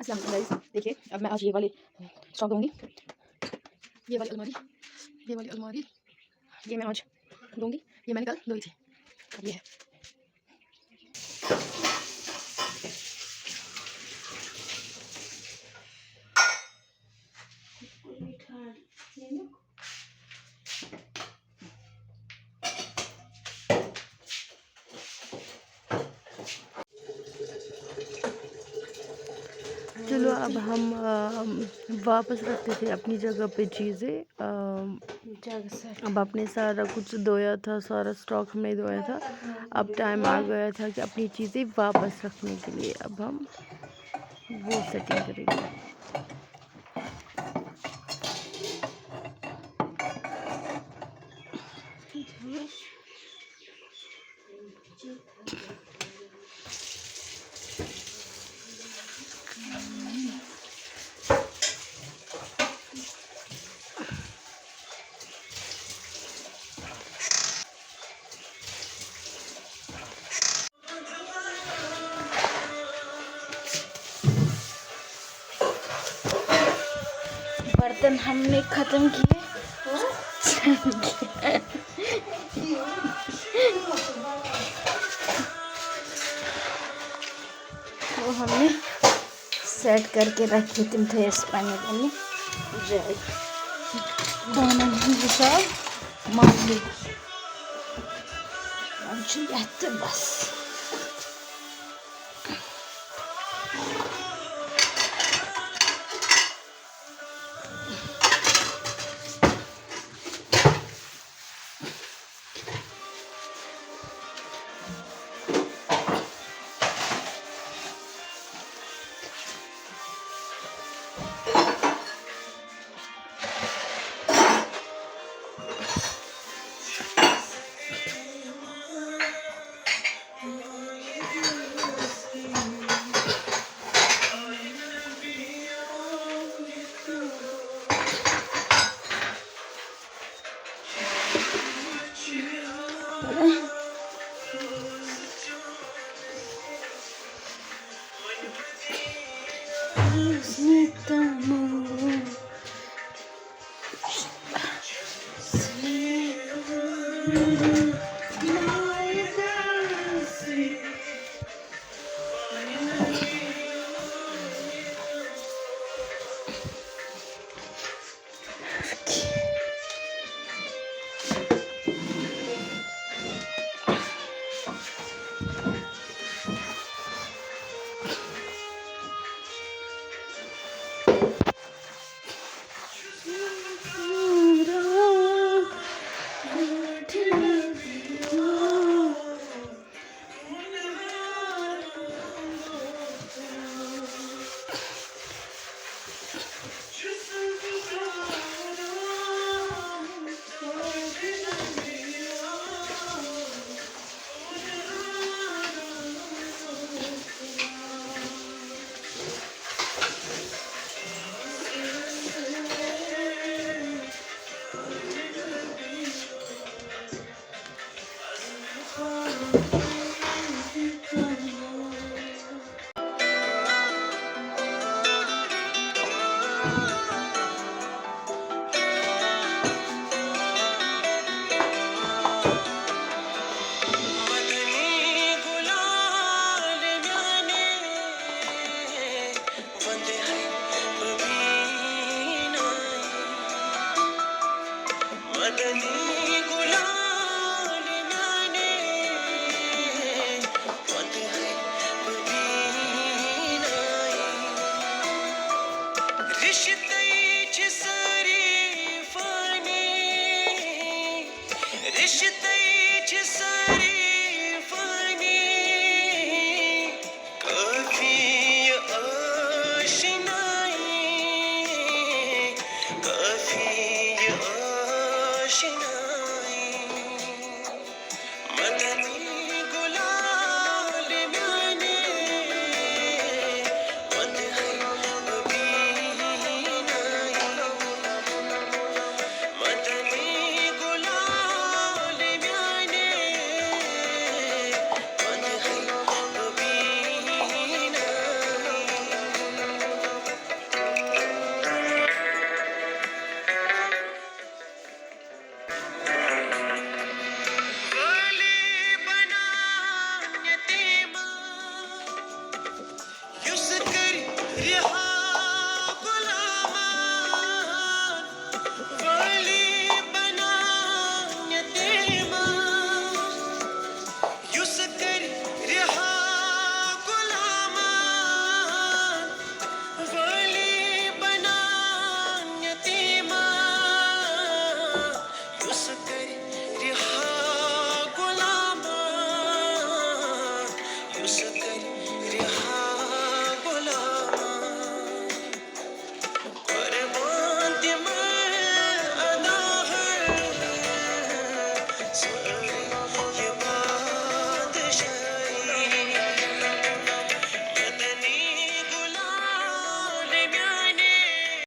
अस्सलाम वालेकुम गाइस। देखिए अब मैं आज ये वाली स्टॉक दूंगी, ये वाली अलमारी, ये वाली अलमारी, ये मैं आज दूंगी। ये मैंने कल धोई थी। अब ये है। चलो अब हम वापस रखते थे अपनी जगह पे चीज़ें। अब आपने सारा कुछ धोया था, सारा स्टॉक हमने धोया था। अब टाइम आ गया था कि अपनी चीज़ें वापस रखने के लिए अब हम वो सेटिंग करेंगे। बर्तन हमने ख़त्म किए। वो हमने सेट करके रखी तुम थे पानी जाए हिसाब मामले बस। रिहा